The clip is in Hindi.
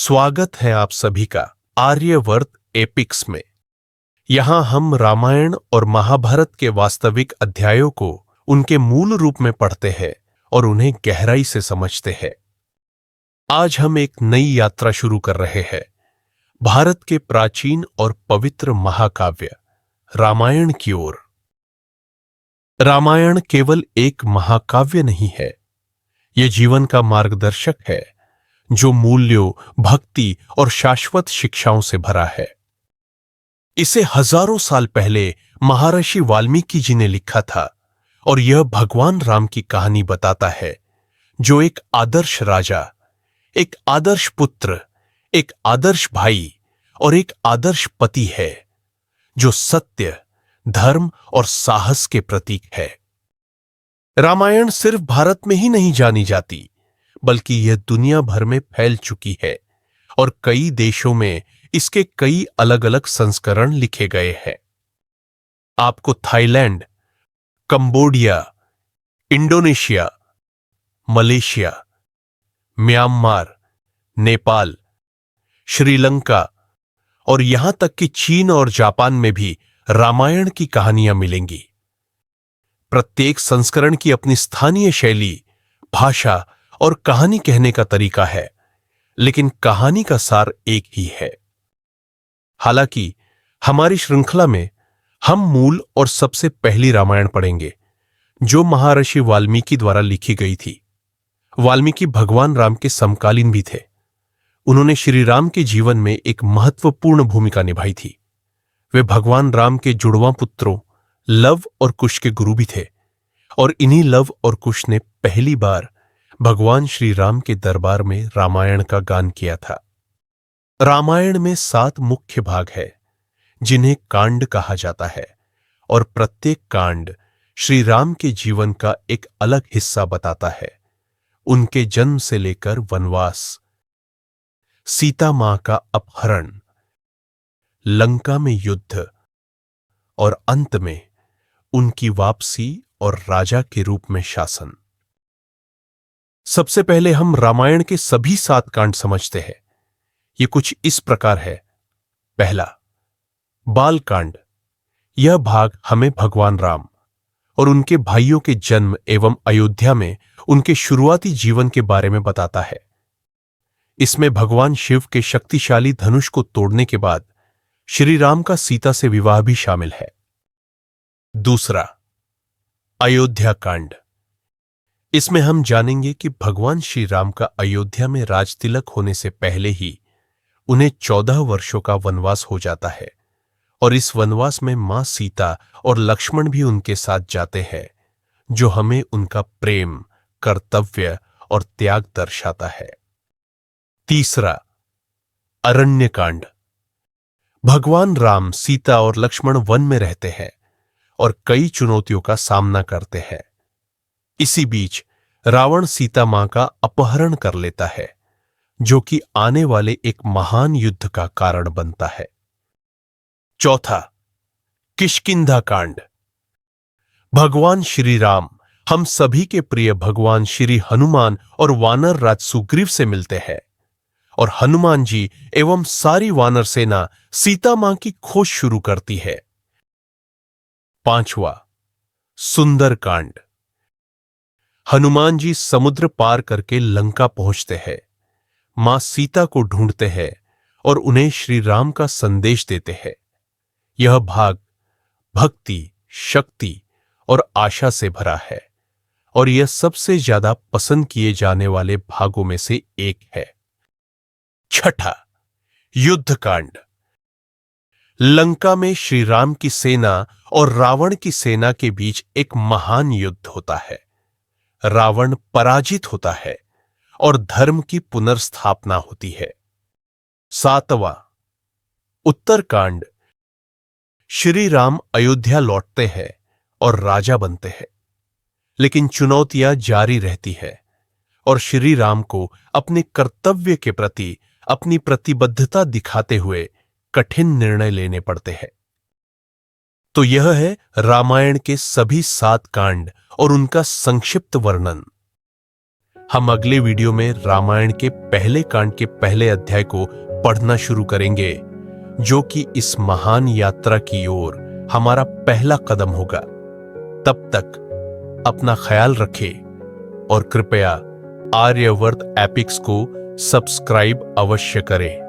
स्वागत है आप सभी का आर्यवर्त एपिक्स में। यहां हम रामायण और महाभारत के वास्तविक अध्यायों को उनके मूल रूप में पढ़ते हैं और उन्हें गहराई से समझते हैं। आज हम एक नई यात्रा शुरू कर रहे हैं, भारत के प्राचीन और पवित्र महाकाव्य रामायण की ओर। रामायण केवल एक महाकाव्य नहीं है, यह जीवन का मार्गदर्शक है जो मूल्यों, भक्ति और शाश्वत शिक्षाओं से भरा है। इसे हजारों साल पहले महर्षि वाल्मीकि जी ने लिखा था और यह भगवान राम की कहानी बताता है, जो एक आदर्श राजा, एक आदर्श पुत्र, एक आदर्श भाई और एक आदर्श पति है, जो सत्य, धर्म और साहस के प्रतीक है। रामायण सिर्फ भारत में ही नहीं जानी जाती, बल्कि यह दुनिया भर में फैल चुकी है और कई देशों में इसके कई अलग अलग संस्करण लिखे गए हैं। आपको Thailand, Cambodia, Indonesia, Malaysia, Myanmar, Nepal, Sri Lanka और यहां तक कि चीन और जापान में भी रामायण की कहानियां मिलेंगी। प्रत्येक संस्करण की अपनी स्थानीय शैली, भाषा और कहानी कहने का तरीका है, लेकिन कहानी का सार एक ही है। हालांकि हमारी श्रृंखला में हम मूल और सबसे पहली रामायण पढ़ेंगे, जो महर्षि वाल्मीकि द्वारा लिखी गई थी। वाल्मीकि भगवान राम के समकालीन भी थे। उन्होंने श्री राम के जीवन में एक महत्वपूर्ण भूमिका निभाई थी। वे भगवान राम के जुड़वां पुत्रों लव और कुश के गुरु भी थे और इन्हीं लव और कुश ने पहली बार भगवान श्री राम के दरबार में रामायण का गान किया था। रामायण में 7 मुख्य भाग है, जिन्हें कांड कहा जाता है, और प्रत्येक कांड श्री राम के जीवन का एक अलग हिस्सा बताता है। उनके जन्म से लेकर वनवास, सीता मां का अपहरण, लंका में युद्ध और अंत में उनकी वापसी और राजा के रूप में शासन। सबसे पहले हम रामायण के सभी 7 कांड समझते हैं। ये कुछ इस प्रकार है। पहला, बाल कांड। यह भाग हमें भगवान राम और उनके भाइयों के जन्म एवं अयोध्या में उनके शुरुआती जीवन के बारे में बताता है। इसमें भगवान शिव के शक्तिशाली धनुष को तोड़ने के बाद श्री राम का सीता से विवाह भी शामिल है। दूसरा, अयोध्या कांड। इसमें हम जानेंगे कि भगवान श्री राम का अयोध्या में राजतिलक होने से पहले ही उन्हें 14 वर्षों का वनवास हो जाता है और इस वनवास में मां सीता और लक्ष्मण भी उनके साथ जाते हैं, जो हमें उनका प्रेम, कर्तव्य और त्याग दर्शाता है। तीसरा, अरण्य कांड। भगवान राम, सीता और लक्ष्मण वन में रहते हैं और कई चुनौतियों का सामना करते हैं। इसी बीच रावण सीता मां का अपहरण कर लेता है, जो कि आने वाले एक महान युद्ध का कारण बनता है। चौथा, किष्किंधा कांड। भगवान श्री राम हम सभी के प्रिय भगवान श्री हनुमान और वानर राज सुग्रीव से मिलते हैं और हनुमान जी एवं सारी वानर सेना सीता मां की खोज शुरू करती है। पांचवा, सुंदर कांड। हनुमान जी समुद्र पार करके लंका पहुंचते हैं, मां सीता को ढूंढते हैं और उन्हें श्री राम का संदेश देते हैं। यह भाग भक्ति, शक्ति और आशा से भरा है और यह सबसे ज्यादा पसंद किए जाने वाले भागों में से एक है। छठा, युद्ध कांड। लंका में श्री राम की सेना और रावण की सेना के बीच एक महान युद्ध होता है। रावण पराजित होता है और धर्म की पुनर्स्थापना होती है। सातवां, उत्तरकांड। श्री राम अयोध्या लौटते हैं और राजा बनते हैं, लेकिन चुनौतियां जारी रहती है और श्री राम को अपने कर्तव्य के प्रति अपनी प्रतिबद्धता दिखाते हुए कठिन निर्णय लेने पड़ते हैं। तो यह है रामायण के सभी 7 कांड और उनका संक्षिप्त वर्णन। हम अगले वीडियो में रामायण के पहले कांड के पहले अध्याय को पढ़ना शुरू करेंगे, जो कि इस महान यात्रा की ओर हमारा पहला कदम होगा। तब तक अपना ख्याल रखें और कृपया आर्यवर्त एपिक्स को सब्सक्राइब अवश्य करें।